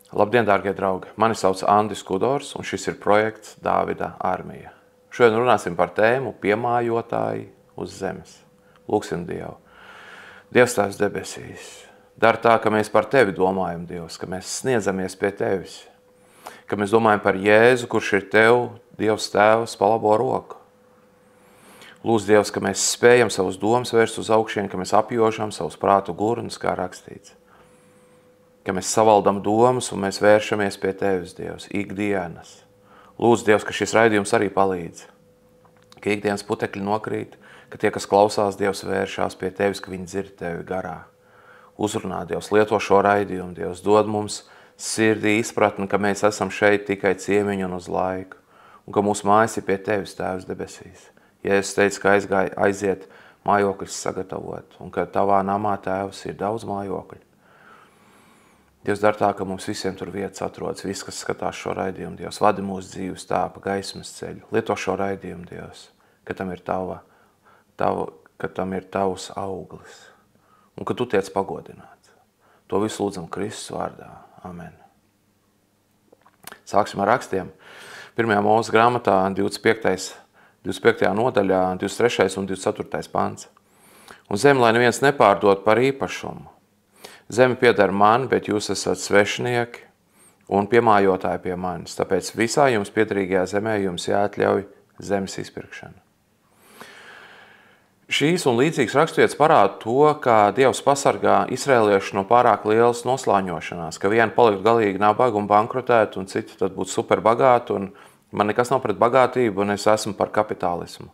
Labdien, dārgie draugi! Mani sauc Andris Kudors, un šis ir projekts Dāvida armija. Šodien runāsim par tēmu piemājotāji uz zemes. Lūksim Dievu. Dievs Tēvs debesīs, dar tā, ka mēs par Tevi domājam, Dievs, ka mēs sniedzamies pie Tevis, ka mēs domājam par Jēzu, kurš ir Tev, Dievs Tēvs, pa labo roku. Lūdz, Dievs, ka mēs spējam savus domas vērst uz augšiem, ka mēs apjožam savus prātu gurnus, kā rakstīts. Ka mēs savaldam domas un mēs vēršamies pie Tevis, Dievs, ikdienas. Lūdzu, Dievs, ka šis raidījums arī palīdz, ka ikdienas putekļi nokrīt, ka tie, kas klausās, Dievs, vēršās pie Tevis, ka viņi dzird Tevi garā. Uzrunā, Dievs, lieto šo raidījumu, Dievs, dod mums sirdī izpratni, ka mēs esam šeit tikai ciemiņi un uz laiku, un ka mūsu mājas ir pie Tevis, Tēvs debesīs. Jēzus teica, ka aiziet mājokļus sagatavot, un ka Tavā namā, Tēvs, ir daudz mājokļu. Dievs, dar tā, ka mums visiem tur vietas atrodas, viss, kas skatās šo raidījumu, Dievs, vadi mūsu dzīves tā pa gaismas ceļu. Lieto šo raidījumu, Dievs, ka tam ir Tavs auglis, un ka Tu tiec pagodināts. To visu lūdzam Kristus vārdā. Amen. Sāksim ar rakstiem. 1. Mūzes grāmatā 25. nodaļā, 23. un 24. pants. Un zemi, lai neviens nepārdod par īpašumu. Zeme pieder man, bet jūs esat svešinieki un piemājotāji pie manis. Tāpēc visā jums piederīgajā zemē jums jāatļauj zemes izpirkšana. Šīs un līdzīgas raksturvietas parāda to, kā Dievs pasargā izraēliešu no pārāk lielas noslāņošanās, ka vieni palikt galīgi nabaga un bankrotēt, un citi tad būtu superbagāti, un man nekas nav pret bagātību, un es esmu par kapitālismu.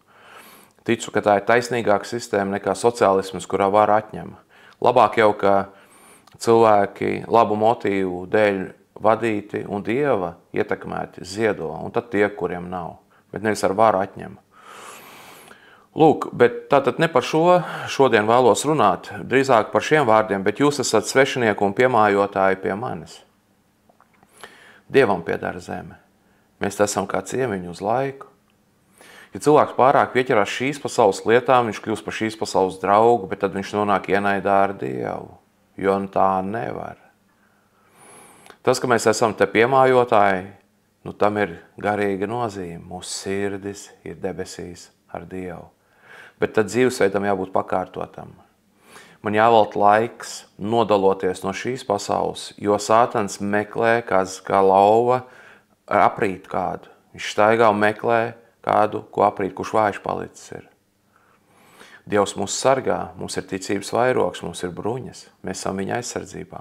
Ticu, ka tā ir taisnīgāka sistēma nekā sociālisms, kurā var atņem. Labāk jau, ka cilvēki labu motīvu dēļ vadīti un Dieva ietekmēti ziedo, un tad tie, kuriem nav, bet nevis ar varu atņem. Lūk, bet tātad ne par šo šodien vēlos runāt, drīzāk par šiem vārdiem, bet jūs esat svešinieki un piemājotāji pie manis. Dievam pieder zeme. Mēs esam kā ciemiņi uz laiku. Ja cilvēks pārāk pieķerās šīs pasaules lietām, viņš kļūst par šīs pasaules draugu, bet tad viņš nonāk ienaidā ar Dievu. Jo tā nevar. Tas, ka mēs esam te piemājotāji, tam ir garīga nozīme. Mūsu sirdis ir debesīs ar Dievu. Bet tad dzīvesveidam jābūt pakārtotam. Man jāvelta laiks nodaloties no šīs pasaules, jo Sātans meklē, kā lauva, aprīt kādu. Viņš staigā un meklē kādu, ko aprīt, kurš vājš palicis ir. Dievs mūs sargā, mums ir ticības vairogs, mums ir bruņas, mēs esam viņa aizsardzībā.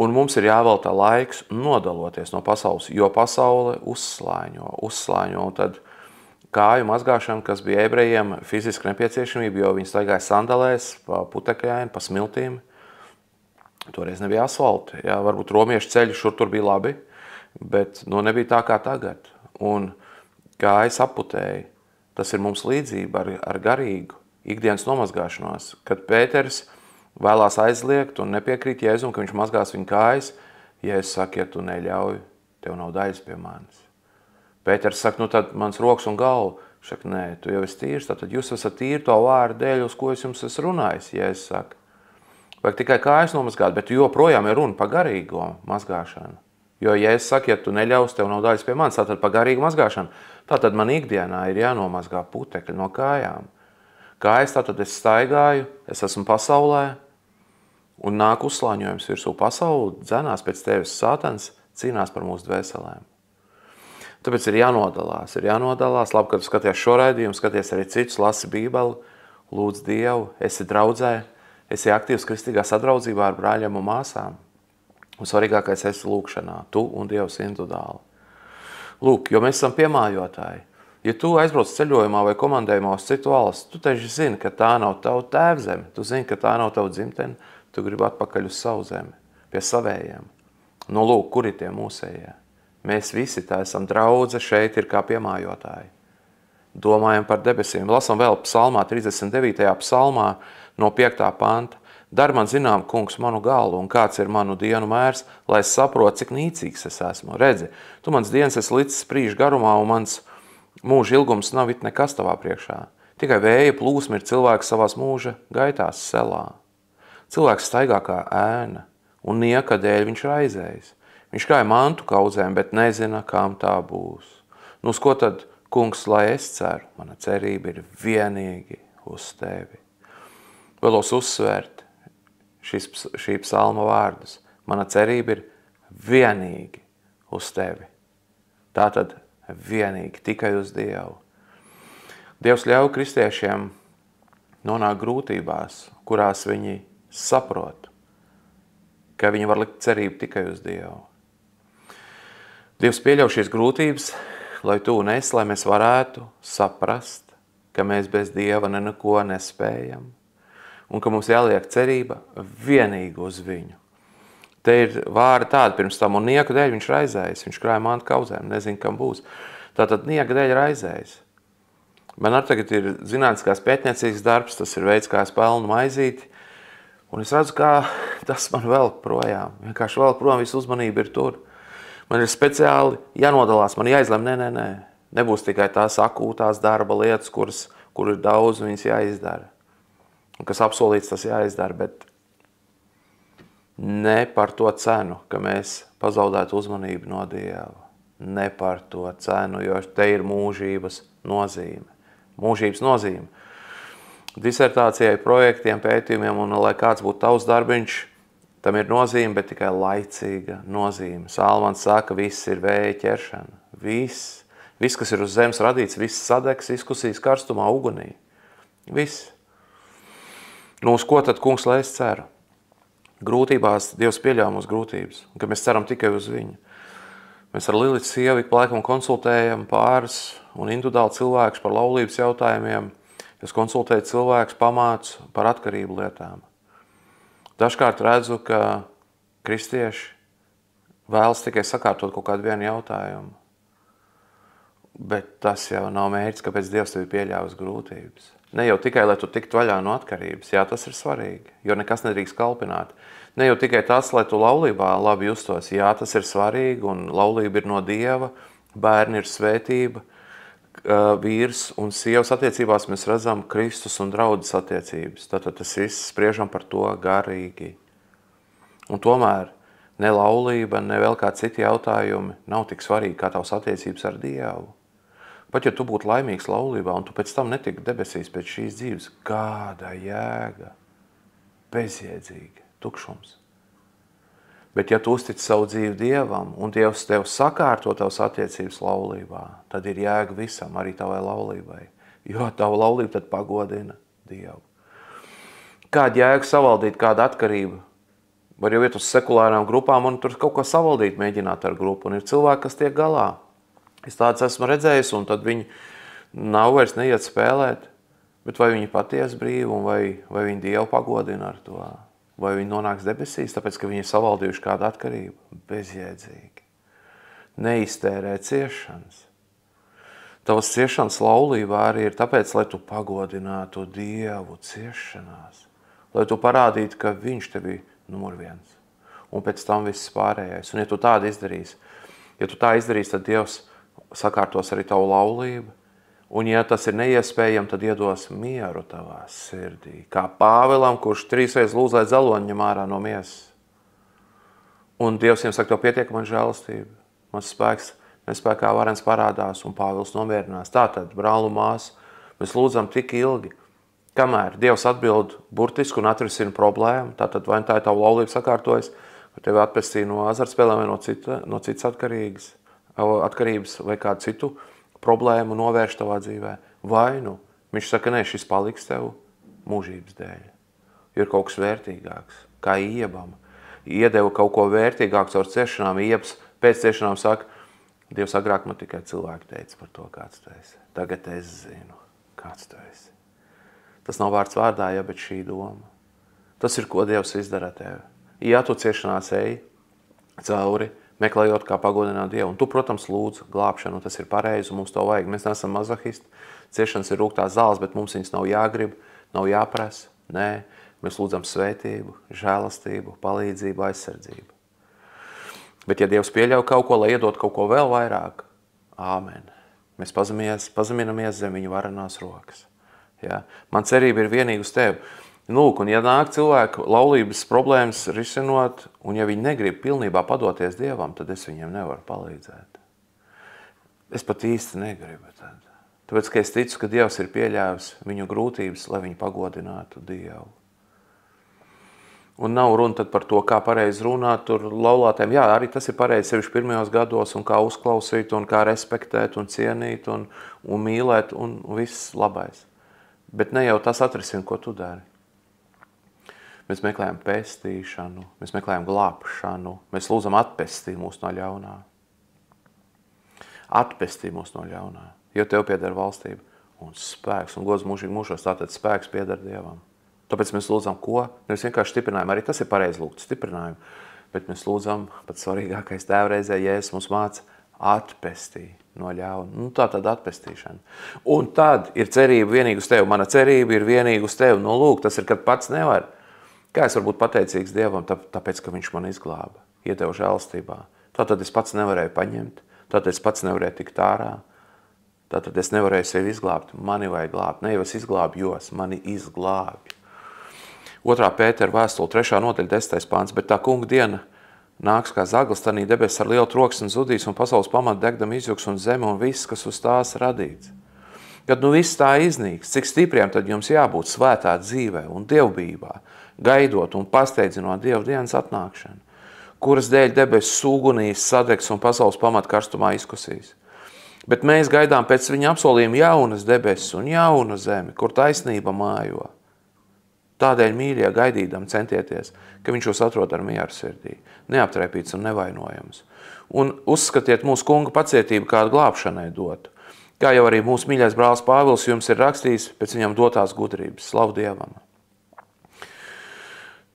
Un mums ir jāvelta laiks nodaloties no pasaules, jo pasaule uzslāņo, un tad kāju mazgāšana, kas bija ebrejiem fiziski nepieciešamība, jo viņi staigāja sandalēs, pa putekļiem, pa smiltīm. Toreiz nebija asfalti, jā, varbūt romiešu ceļi šur tur bija labi, bet nebija tā kā tagad. Un kājas aputēja, tas ir mums līdzība ar garīgu ikdienas nomazgāšanos, kad Pēters vēlās aizliegt un nepiekrīt Jēzum, ka viņš mazgās viņa kājas. Jēzus saka, ja tu neļauj, tev nav daļas pie manis. Pēters saka, tad mans rokas un galva. Saka, nē, tu jau esi tīrs, tad jūs esat tīri to vārdu dēļ, uz ko es jums esmu runājis, Jēzus saka. Vajag tikai kājas nomazgāt, bet joprojām ir runa par garīgo mazgāšanu. Jo Jēzus saka, ja tu neļaus, tev nav daļas pie manis, tātad par garīgu mazgāšanu. Tātad man ikdienā ir jānomazgā putekļi no kājām. Kājas, tātad es staigāju, es esmu pasaulē, un nāk uzslāņojums virsū. Pasauli dzenās pēc tevis, Sātans cīnās par mūsu dvēselēm. Tāpēc ir jānodalās. Labi, kad tu skaties šo raidījumu, skaties arī citus, lasi Bībeli, lūdz Dievu, esi draudzē, esi aktīvs kristīgā sadraudzībā ar brāļiem un māsām. Un svarīgākais esi lūkšanā, tu un Dievs individuāli. Lūk, jo mēs esam piemājotāji. Ja tu aizbrauc ceļojumā vai komandējumā uz citu valsts, tu taču zini, ka tā nav tava tēvzeme, tu zini, ka tā nav tava dzimtene, tu gribi atpakaļ uz savu zemi, pie savējiem. Lūk, kur ir tie mūsējie? Mēs visi tā esam draudze, šeit ir kā piemājotāji. Domājam par debesīm. Lasam vēl psalmā, 39. psalmā no 5. panta. Dar man zinām, kungs, manu galvu un kāds ir manu dienu mērs, lai es saprotu, cik nīcīgs es esmu. Redzi, tu mans dienas esi līdz sprīž garumā un mans mūža ilgums nav it nekas tavā priekšā. Tikai vēja plūsma ir cilvēks savās mūža gaitās selā. Cilvēks staigā kā ēna, un nieka dēļ viņš raizējas. Viņš krāja mantu kaudzēm, bet nezina, kām tā būs. Nu, uz ko tad, kungs, lai es ceru? Mana cerība ir vienīgi uz tevi. Vēlos uzsvērt šī psalma vārdus. Mana cerība ir vienīgi uz tevi. Tātad vienīgi tikai uz Dievu. Dievs ļauj kristiešiem nonākt grūtībās, kurās viņi saprot, ka viņi var likt cerību tikai uz Dievu. Dievs pieļauj šīs grūtības, lai tu un es, lai mēs varētu saprast, ka mēs bez Dieva neko nespējam un ka mums jāliek cerība vienīgi uz viņu. Te ir vārdi tādi pirms tam, un nieka dēļ viņš raizējas, viņš krāja mantu kauzēm, nezinu, kam būs. Tātad nieka dēļ raizējas. Man arī tagad ir zinātniskās pētniecīgas darbs, tas ir veids, kā es pelnu maizīti, un es redzu, kā tas man velk projām. Vienkārši velk projām, visu uzmanību ir tur. Man ir speciāli jānodalās, man jāizlem, nē. Nebūs tikai tās akūtās darba lietas, kur ir daudz, un viņas jāizdara. Un kas apsolīts, tas jāizdara, bet ne par to cenu, ka mēs pazaudētu uzmanību no Dieva. Ne par to cenu, jo te ir mūžības nozīme. Mūžības nozīme. Disertācijai, projektiem, pētījumiem, un lai kāds būtu tavs darbiņš, tam ir nozīme, bet tikai laicīga nozīme. Salmans saka, viss ir vēja ķeršana. Viss, kas ir uz zemes radīts, viss sadegs, izkusīs karstumā, ugunī. Viss. Nu, uz ko tad, kungs, lai es ceru? Grūtībās Dievs pieļauj mums grūtības, un ka mēs ceram tikai uz viņu. Mēs ar Lilitu sievu ik pa laikam konsultējam pāris un individuāli cilvēkus par laulības jautājumiem. Es konsultēju cilvēkus, pamācu par atkarību lietām. Dažkārt redzu, ka kristieši vēlas tikai sakārtot kaut kādu vienu jautājumu. Bet tas jau nav mērķis, kāpēc Dievs tevi pieļāvis grūtības. Ne jau tikai, lai tu tiktu vaļā no atkarības. Jā, tas ir svarīgi, jo nekas nedrīkst kalpināt. Ne jau tikai tas, lai tu laulībā labi justos. Jā, tas ir svarīgi, un laulība ir no Dieva, bērni ir svētība, vīrs un sievas attiecībās mēs redzam Kristus un draudzes attiecības. Tātad tas viss spriežam par to garīgi. Un tomēr ne laulība, ne vēl kā citi jautājumi nav tik svarīgi kā tavas attiecības ar Dievu. Pat ja tu būtu laimīgs laulībā un tu pēc tam netiktu debesīs pēc šīs dzīves, kāda jēga, bezjēdzīga, tukšums. Bet ja tu uztici savu dzīvi Dievam un Dievs tev sakārto tavas attiecības laulībā, tad ir jēga visam, arī tavai laulībai, jo tava laulība tad pagodina Dievu. Kāda jēga savaldīt kādu atkarību? Var jau iet uz sekulārām grupām un tur kaut ko savaldīt mēģināt ar grupu, un ir cilvēki, kas tiek galā. Es tāds esmu redzējis, un tad viņi nav vairs neiet spēlēt, bet vai viņi patiesi brīvi, un vai viņi Dievu pagodina ar to, vai viņi nonāks debesīs, tāpēc, ka viņi ir savaldījuši kādu atkarību, bezjēdzīgi. Neiztērē ciešanas. Tavas ciešanas laulībā arī ir tāpēc, lai tu pagodinātu Dievu ciešanās, lai tu parādītu, ka viņš tev ir numur viens, un pēc tam viss pārējais. Un ja tu tādu izdarīsi, tad Dievs sakārtos arī tavu laulību, un ja tas ir neiespējami, tad iedos mieru tavā sirdī. Kā Pāvilam, kurš 3 reizes lūdz, lai dzeloni ņem ārā no miesas. Un Dievs viņam saka, tev pietiek man žēlastība. Mans spēks nespēkā varens parādās, un Pāvils nomierinās. Tātad, brāl un māsa, mēs lūdzam tik ilgi, kamēr Dievs atbild burtiski un atrisina problēmu. Tātad, vai tā ir tavu laulību sakārtojas, vai tevi atpestīja no azartspēlēm vai no citas atkarības vai kādu citu problēmu novērš tavā dzīvē. Vai nu viņš saka, nē, šis paliks tev mūžības dēļ. Ir kaut kas vērtīgāks, kā Iebam. Iedeva kaut ko vērtīgāks ar ciešanām. Iebs pēc ciešanām saka, Dievs agrāk man tikai cilvēki teica par to, kāds tu esi. Tagad es zinu, kāds tu esi. Tas nav vārds vārdā, ja, bet šī doma. Tas ir, ko Dievs izdara tevi. Ja tu ciešanās ej cauri, meklējot, kā pagodināt Dievu. Un tu, protams, lūdz glābšanu, un tas ir pareizi, un mums to vajag. Mēs neesam mazohisti, ciešanas ir rūgtās zāles, bet mums viņas nav jāgrib, nav jāprasa. Nē, mēs lūdzam svētību, žēlastību, palīdzību, aizsardzību. Bet ja Dievs pieļauj kaut ko, lai iedot kaut ko vēl vairāk, āmen. Mēs pazeminamies zem viņa varenās rokas. Ja? Man cerība ir vienīgi uz tevi. Lūk, un ja nāk cilvēku laulības problēmas risinot, un ja viņi negrib pilnībā padoties Dievam, tad es viņiem nevaru palīdzēt. Es pat īsti negribu tad. Tāpēc, ka es ticu, ka Dievs ir pieļāvis viņu grūtības, lai viņi pagodinātu Dievu. Un nav runa tad par to, kā pareizi runāt tur laulātēm. Jā, arī tas ir pareizi sevišķi pirmajos gados, un kā uzklausīt, un kā respektēt, un cienīt, un mīlēt, un viss labais. Bet ne jau tas atrisina, ko tu dari. Mēs meklējam pestīšanu, mēs meklējam glābšanu, mēs lūdzam atpestīt mūs no ļaunā. Atpestīt mūs no ļaunā, jo tev pieder valstība un spēks un gods mūžīgi mūžos, tātad spēks pieder Dievam. Tāpēc mēs lūdzam ko? Nevis vienkārši stiprinājumu, arī tas ir pareizi lūgt stiprinājumu, bet mēs lūdzam, pats svarīgākais tēvreizē, Jēzus mums māca atpestīt no ļauna. Nu, tā tad atpestīšana. Un tad ir cerība vienīgi uz tevi. Mana cerība ir vienīgi uz tevi. Nu, lūk, tas ir, kad pats nevar. Kā es varu būt pateicīgs Dievam, tāpēc, ka viņš man izglāba, iedeva žēlstībā. Tātad es pats nevarēju paņemt, tātad es pats nevarēju tikt ārā, tātad es nevarēju sevi izglābt, mani vajag glābt. Ne jau es izglābjos, mani izglābj. 2. Pētera vēstule, 3. nodaļa, 10. pāns, bet tā kunga diena nāks kā zaglis, tanī debesis ar lielu troksni zudīs un pasaules pamatu degdam izjuks un zeme un viss, kas uz tās radīts. Kad nu viss tā iznīks, cik stipriem tad jums jābūt svētā dzīvē un dievbībā, gaidot un pasteidzinot Dieva dienas atnākšanu, kuras dēļ debesis ugunīs, sadegs un pasaules pamatu karstumā izkusīs. Bet mēs gaidām pēc viņa apsolījuma jaunas debesis un jaunu zemi, kur taisnība mājo. Tādēļ, mīļie, gaidīdam centieties, ka viņš jūs atrod ar mieru sirdī, neaptraipīts un nevainojams. Un uzskatiet mūsu kunga pacietību kādu glābšanai dotu. Kā jau arī mūsu mīļais brālis Pāvils jums ir rakstījis pēc viņam dotās gudrības. Slavu Dievam!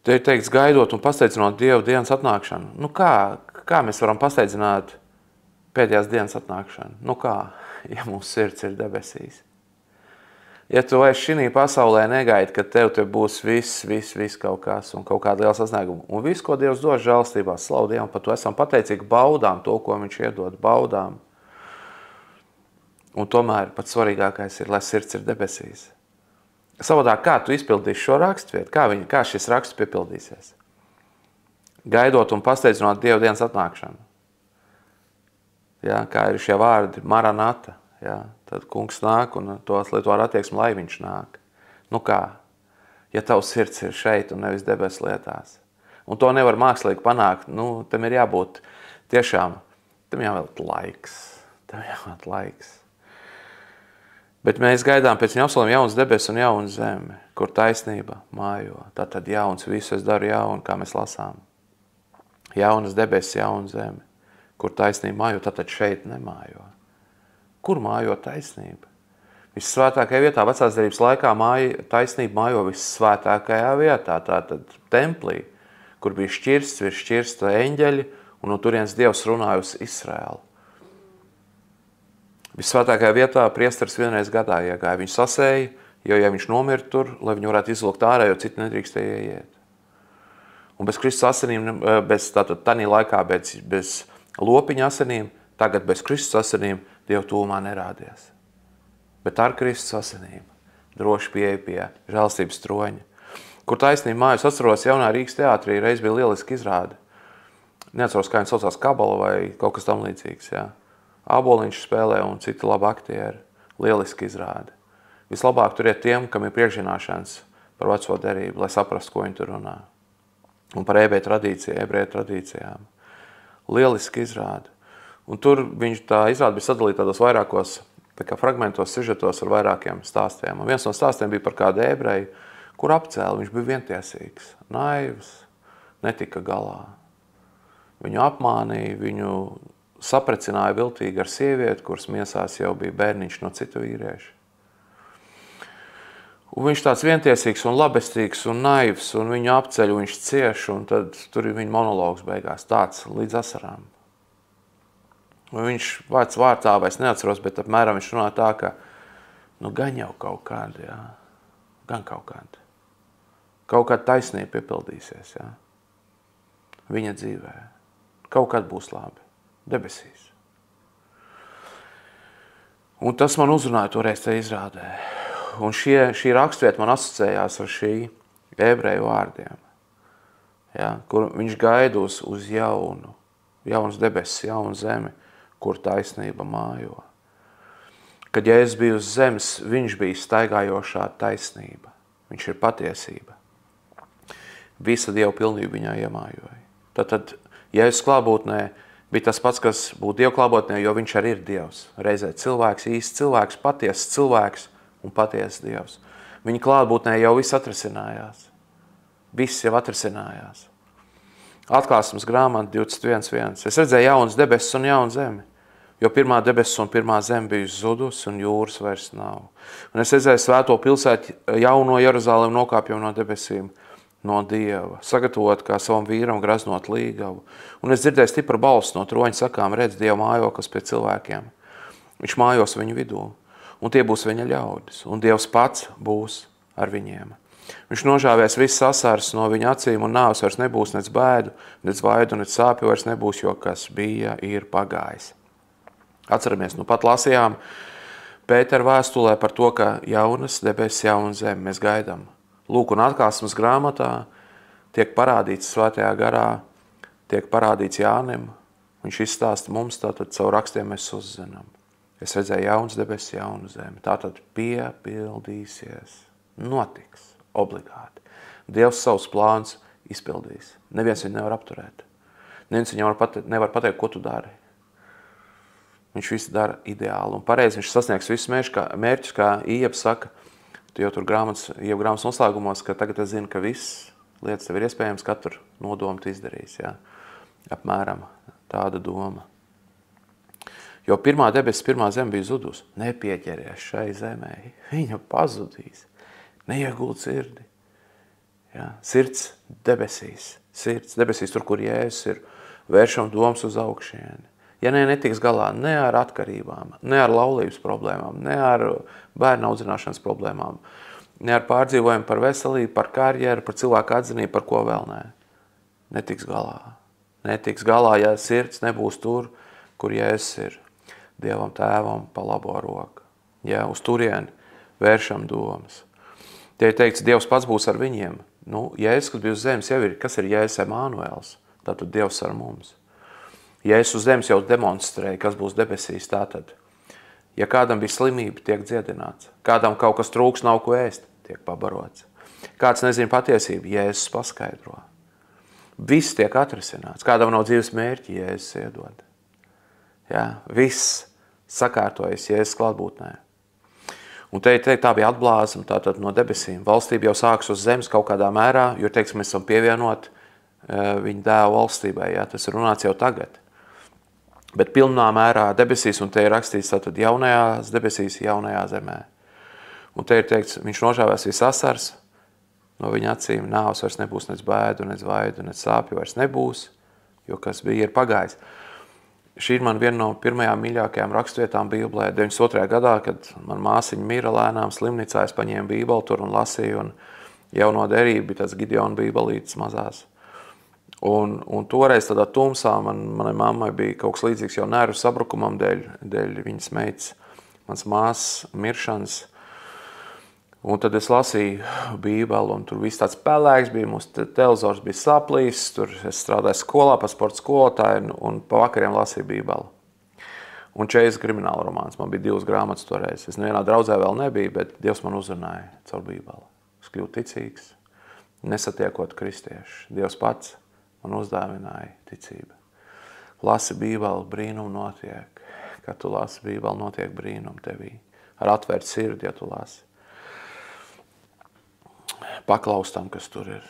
Te ir teikts gaidot un pasteidzinot Dieva dienas atnākšanu. Nu kā mēs varam pasteidzināt pēdējās dienas atnākšanu? Nu kā, ja mūsu sirds ir debesīs? Ja tu vairs šī pasaulē negaidi, ka tev būs viss kaut kas un kaut kāda liela sasnieguma. Un viss, ko Dievs dod žēlstībā, slavu Dievam, par to esam pateicīgi, baudām to, ko viņš iedod, baudām. Un tomēr pats svarīgākais ir, lai sirds ir debesīs. Savādāk, kā tu izpildīsi šo rakstvietu? Kā šis raksts piepildīsies? Gaidot un pasteidzinot Dieva dienas atnākšanu. Ja, kā ir šie vārdi, Maranata. Ja, tad kungs nāk un tos lieto ar attieksmi, lai viņš nāk. Nu kā? Ja tavs sirds ir šeit un nevis debes lietās. Un to nevar mākslīgi panākt. Nu, tam ir jābūt tiešām, tam jāvēlt laiks. Bet mēs gaidām pēc viņa apsolījuma jaunas debesis un jaunu zemi, kur taisnība mājo. Tātad jauns, visu es daru jaunu, kā mēs lasām. Jaunas debesis, jauna zemi, kur taisnība mājo, tātad šeit nemājo. Kur mājo taisnība? Vissvētākajā vietā, vecās derības laikā taisnība mājo vissvētākajā vietā, tātad templī, kur bija šķirsta eņģeļi, un no turienes Dievs runāja uz Izraēlu. Vissvētākajā vietā priesteris vienreiz gadā iegāja. Viņu sasēja, jo ja viņš nomirta tur, lai viņu varētu izvilkt ārā, jo citi nedrīkstēja ieiet. Un bez Kristus asinīm, tātad tanī laikā bez lopiņa asinīm, tagad bez Kristus asinīm Dievu tūmā nerādies. Bet ar Kristus asinīm droši pieeja pie žēlstības troņa. Kur taisnība mājas atceros jaunā Rīgas teātrī, reiz bija lieliski izrāde. Neatceros, kā viņi saucās Kabala vai kaut kas tam līdzīgs, jā. Āboliņš spēlē un citi labi aktieri. Lieliski izrāde. Vislabāk tur iet tiem, kam ir priekšzināšanas par veco derību, lai saprastu, ko viņi tur runā. Un par ebreju tradīcijām. Lieliski izrāde. Un tur tā izrāde bija sadalīta tādos vairākos fragmentos, sižetos ar vairākiem stāstiem. Un viens no stāstiem bija par kādu ebreju, kur apcēla. Viņš bija vientiesīgs, naivs, netika galā. Viņu apmānīja, viņu saprecināja viltīgi ar sievieti, kuras miesās jau bija bērniņš no citu vīriešu. Un viņš tāds vientiesīgs un labestīgs un naivs, un viņu apceļ, un viņš cieš, un tad tur ir viņa monologs beigās, tāds līdz asarām. Un viņš vārds vārtā vairs neatceros, bet apmēram viņš runā tā, ka nu gan jau kaut kāda, jā, gan kaut kāda. Kaut kāda taisnība piepildīsies, jā. Viņa dzīvē. Kaut kad būs labi. Debesīs. Un tas man uzrunāja toreiz te izrādē. Un šī rakstvieta man asociējās ar šī ebreju vārdiem, ja, kur viņš gaida uz jaunas debesis, jaunu zemi, kur taisnība mājo. Kad Jēzus bija uz zemes, viņš bija staigājošā taisnība. Viņš ir patiesība. Visa Dieva pilnība viņā iemājoja. Tad Jēzus klātbūtnē bija tas pats, kas būtu Dieva klātbūtnē, jo viņš arī ir Dievs. Reizē cilvēks, īsts cilvēks, patiesas cilvēks un patiesas Dievs. Viņa klātbūtnē jau viss atrisinājās. Viss jau atrisinājās. Atklāsmes grāmata 21.1. Es redzēju jaunas debesis un jaunu zemi, jo pirmā debesis un pirmā zeme bija zudus un jūras vairs nav. Un es redzēju svēto pilsētu jauno Jeruzalem nokāpjam no debesīm, no Dieva, sagatavot kā savam vīram graznot līgavu. Un es dzirdēju stipru balsi no troņa sakām, redz Dieva mājoklis pie cilvēkiem. Viņš mājos viņu vidū, un tie būs viņa ļaudis, un Dievs pats būs ar viņiem. Viņš nožāvēs visas asaras no viņa acīm, un nāves vairs nebūs nec bēdu, nec vaidu, nec sāpju vairs nebūs, jo kas bija, ir pagājis. Atceramies, pat lasījām Pētera vēstulē par to, ka jaunas debesis, jauna zeme mēs gaidām. Lūk, un atklāsmes grāmatā tiek parādīts svētajā garā, tiek parādīts Jānim. Viņš izstāsta mums, tātad caur rakstiem mēs uzzinām. Es redzēju jaunas debesis, jaunu zemi. Tātad piepildīsies, notiks obligāti. Dievs savus plāns izpildīs. Neviens viņu nevar apturēt. Neviens viņam nevar pateikt, ko tu dari. Viņš visu dara ideāli un pareizi. Viņš sasniegs visus mērķus, kā Ieps saka, jo tur Iepa grāmatas noslēgumos, ka tagad es zinu, ka viss lietas tev ir iespējams, katru nodomu tu izdarīs. Ja? Apmēram tāda doma. Jo pirmā debesis, pirmā zeme bija zudus. Nepieķeries šai zemē. Viņa pazudīs. Neieguld sirdi. Ja? Sirds debesīs. Sirds debesīs, tur, kur Jēzus ir, vēršam domas uz augšieni. Ja netiks galā ne ar atkarībām, ne ar laulības problēmām, ne ar bērnu audzināšanas problēmām, ne ar pārdzīvojumu par veselību, par karjeru, par cilvēku atzinību, par ko vēl nē. Netiks galā. Netiks galā, ja sirds nebūs tur, kur Jēzus ir. Dievam tēvam pa labo roku. Ja, uz turieni vēršam domas. Tie ir teikts, Dievs pats būs ar viņiem. Jēzus, kad bija uz zemes, jau ir, kas ir Jēzus Emānuēls? Tātad Dievs ar mums. Jēzus uz zemes jau demonstrēja, kas būs debesīs tātad. Ja kādam bija slimība, tiek dziedināts. Kādam kaut kas trūks, nav ko ēst, tiek pabarots. Kāds nezina patiesību, Jēzus paskaidro. Viss tiek atrisināts. Kādam nav dzīves mērķi, Jēzus iedod. Ja, viss sakārtojas Jēzus klātbūtnē. Un tā bija atblāzma tātad no debesīm. Valstība jau sāks uz zemes kaut kādā mērā, jo teiks, mēs esam pievienoti viņa dēla valstībai. Ja, tas ir runāts jau tagad. Bet pilnā mērā debesīs, un te ir rakstīts tātad jaunajās debesīs, jaunajā zemē. Un te ir teikts, viņš nožāvēs visu asars no viņa acīm, nāves vairs nebūs nec bēdu, nec vaidu, nec sāpju vairs nebūs, jo kas bija, ir pagājis. Šī ir man viena no pirmajām mīļākajām rakstvietām Bībelē. 92. gadā, kad man māsiņa mira lēnām slimnīcā, es paņēmu Bībeli tur un lasīju, un jauno derību bija tāds Gideona bībelītes mazās. Un toreiz tādā tumsā manai mammai bija kaut kas līdzīgs jau nervu sabrukumam dēļ viņas meitas, mans māsas miršanas. Un tad es lasīju Bībeli, un tur viss tāds pelēks bija, mūsu televizors bija saplīs, tur es strādāju skolā, pa sporta skolotāju, un pa vakariem lasīju Bībeli. Un 40 krimināla romāns, man bija 2 grāmatas toreiz. Es nevienā draudzē vēl nebija, bet Dievs man uzrunāja caur Bībeli. Es kļuvu ticīgs, nesatiekot kristiešu. Dievs pats man uzdāvināja ticību. Lasi Bībeli, brīnum notiek. Kad tu lasi Bībeli, notiek brīnum tevī. Ar atvērt sirdi, ja tu lasi. Paklaustam, kas tur ir.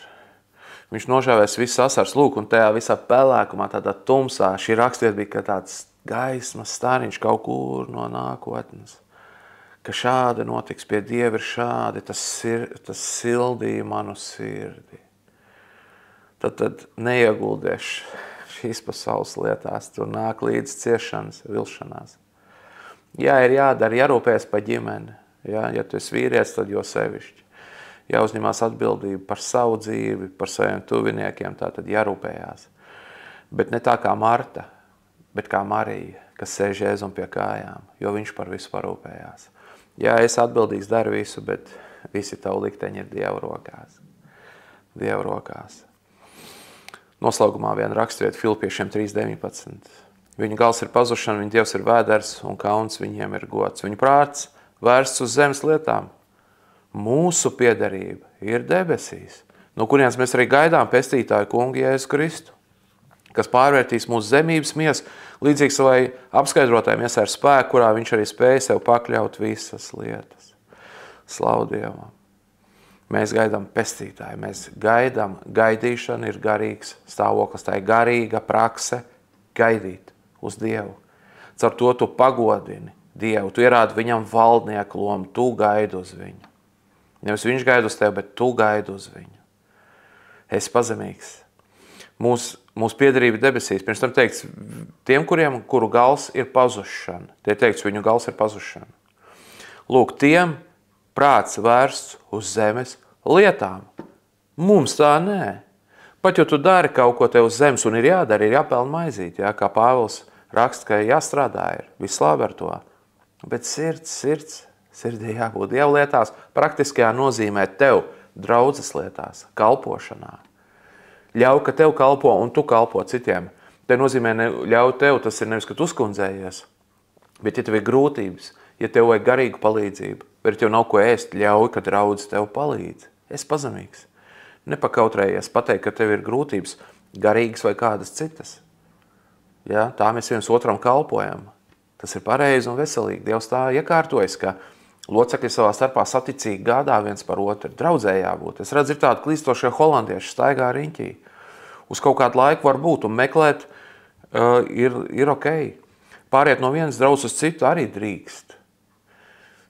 Viņš nožāvēs viss asars, lūk, un tajā visā pelēkumā, tādā tumsā, šī rakstvieta bija kā tāds gaismas stariņš kaut kur no nākotnes. Ka šādi notiks pie Dieva ir šādi, tas sildīja manu sirdi. Tad neieguldies šīs pasaules lietās, tur nāk līdz ciešanas, vilšanās. Jā, ir jādara, jārūpējas par ģimeni. Ja tu esi vīrietis, tad jo sevišķi. Jāuzņemās atbildību par savu dzīvi, par saviem tuviniekiem, tātad jārūpējās. Bet ne tā kā Marta, bet kā Marija, kas sēž Jēzum pie kājām, jo viņš par visu parūpējās. Jā, es atbildīgs daru visu, bet visi tavu likteņi ir Dieva rokās. Dieva rokās. Noslēgumā viena raksturiet Filipiešiem 3.19. Viņu gals ir pazušana, viņa Dievs ir vēders un kauns viņiem ir gods. Viņu prāts vērsts uz zemes lietām. Mūsu piederība ir debesīs, no kurienes mēs arī gaidām pestītāju kungu Jēzu Kristu, kas pārvērtīs mūsu zemības miesu līdzīgi savai apskaidrotāji miesai ar spēku, kurā viņš arī spēja sev pakļaut visas lietas. Slavu Dievam! Mēs gaidām pestītāju, mēs gaidām, gaidīšana ir garīgs stāvoklis, tā ir garīga prakse gaidīt uz Dievu. Caur to tu pagodini Dievu, tu ierādi viņam valdnieku lomu, tu gaidi uz viņu. Nevis viņš gaida uz tevi, bet tu gaidi uz viņu. Esi pazemīgs. Mūsu piederība debesīs. Pirms tam teikts, tiem, kuru gals ir pazušana. Tie teikts, viņu gals ir pazušana. Lūk, tiem prāts vērsts uz zemes lietām. Mums tā nē. Pat, jo tu dari kaut ko tev uz zemes un ir jādara, ir jāpelna maizīt, jā, kā Pāvils raksta, ka jāstrādā ir. Viss labi ar to. Bet sirdī jābūt Dieva lietās, praktiskajā nozīmē tev, draudzes lietās, kalpošanā. Ļauj, ka tev kalpo un tu kalpo citiem. Te nozīmē ļauj tev, tas ir nevis, ka tu uzkundzējies, bet ja tev ir grūtības, ja tev vajag garīgu palīdzību, bet tev nav ko ēst, ļauj, ka draudzes tev palīdz. Es pazemīgs. Nepakautrējies pateikt, ka tev ir grūtības, garīgas vai kādas citas. Ja? Tā mēs viens otram kalpojam. Tas ir pareizi un veselīgi. Dievs tā iekārtojas, ka locekļi savā starpā saticīgi gādā viens par otru. Draudzē jābūt. Es redzu, ir tādi klīstošie holandieši staigā riņķī. Uz kaut kādu laiku var būt un meklēt ir ok. Pāriet no vienas draudzes uz citu arī drīkst.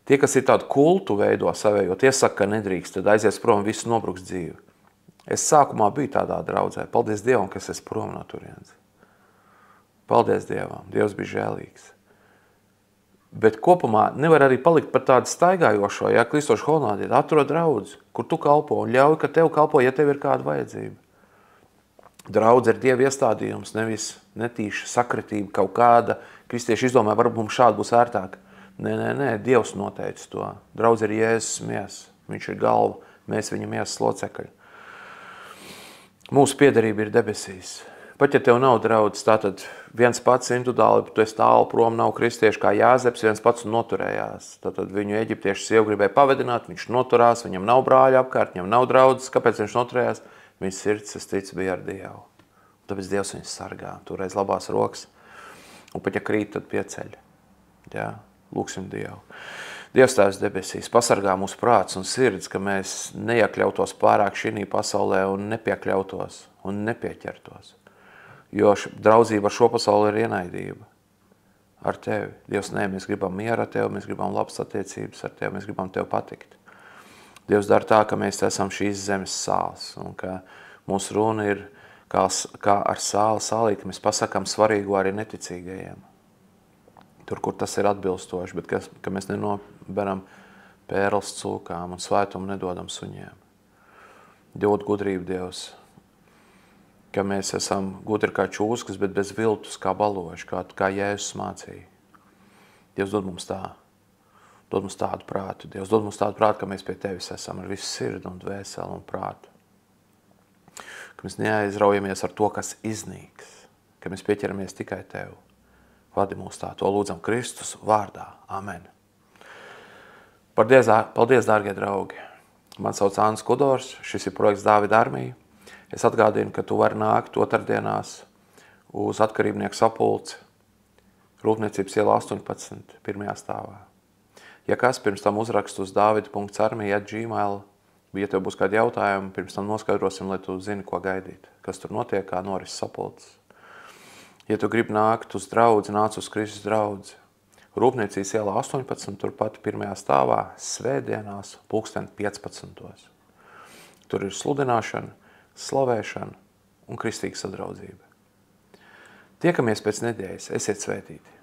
Tie, kas ir tādu kultu veido savējo, tie saka, ka nedrīkst, tad aizies prom, visu nobruks dzīvi. Es sākumā biju tādā draudzē. Paldies Dievam, ka es esmu prom no turienes. Paldies Dievam. Dievs bija žēlīgs. Bet kopumā nevar arī palikt par tādu staigājošo, ja klīstošu holandieti, atrod draudzi, kur tu kalpo un ļauj, ka tev kalpo, ja tev ir kāda vajadzība. Draudze ir Dieva iestādījums, nevis netīša sakritība kaut kāda. Kristieši izdomāja, varbūt mums šādi būs ērtāk. Nē, Dievs noteica to. Draudze ir Jēzus miesa, viņš ir galva, mēs viņa miesas locekļi. Mūsu piederība ir debesīs. Pat ja tev nav draudzes, tātad viens pats individuāli, tu esi tālu prom, nav kristieši kā Jāzeps, viens pats noturējās. Tātad viņu eģiptiešu sievu gribēja pavadināt, viņš noturās, viņam nav brāļa apkārt, viņam nav draudzes. Kāpēc viņš noturējās? Viņas sirds, es ticu, bija ar Dievu. Tāpēc Dievs viņus sargā, turēs labās rokas. Un pat ja krīt, tad pieceļ. Jā, lūksim Dievu. Dievs Tēvs debesīs pasargā mūsu prāts un sirds, ka mēs neiekļautos pārāk šī pasaulē un nepiekļautos un nepieķertos. Jo draudzība ar šo pasauli ir ienaidība. Ar tevi. Dievs, nē, mēs gribam mieru ar tevi, mēs gribam labas attiecības ar tevi, mēs gribam tev patikt. Dievs dara tā, ka mēs esam šīs zemes sāls un ka mūsu runa ir kā ar sālī, ka mēs pasakām svarīgo arī neticīgajiem. Tur, kur tas ir atbilstoši, bet ka mēs nenoberam pērles cūkām un svētumu nedodam suņiem. Dod gudrību, Dievs, ka mēs esam gudri kā čūskas, bet bez viltus, kā baloži, kā Jēzus mācīja. Dievs dod mums tā. Dod mums tādu prātu. Dievs dod mums tādu prātu, ka mēs pie tevis esam ar visu sirdi un dvēseli un prātu. Ka mēs neaizraujamies ar to, kas iznīks. Ka mēs pieķeramies tikai tev. Vadi mūs tā. To lūdzam Kristus vārdā. Amen. Paldies, dārgie draugi. Man sauc Ānis Kudors. Šis ir projekts Dāvida armija. Es atgādinu, ka tu vari nākt otrdienās uz atkarībnieku sapulci Rūpniecības iela 18, pirmajā stāvā. Ja kas, pirms tam uzrakst uz davida.armija@gmail, ja tev būs kādi jautājumi, pirms tam noskaidrosim, lai tu zini, ko gaidīt, kas tur notiek, kā noris sapulces. Ja tu gribi nākt uz draudzi, nāc uz Kristus draudzi. Rūpniecības iela 18, turpat pirmajā stāvā, svētdienās, 15. Tur ir sludināšana, slavēšana un kristīga sadraudzība. Tiekamies pēc nedēļas, esiet svētīti!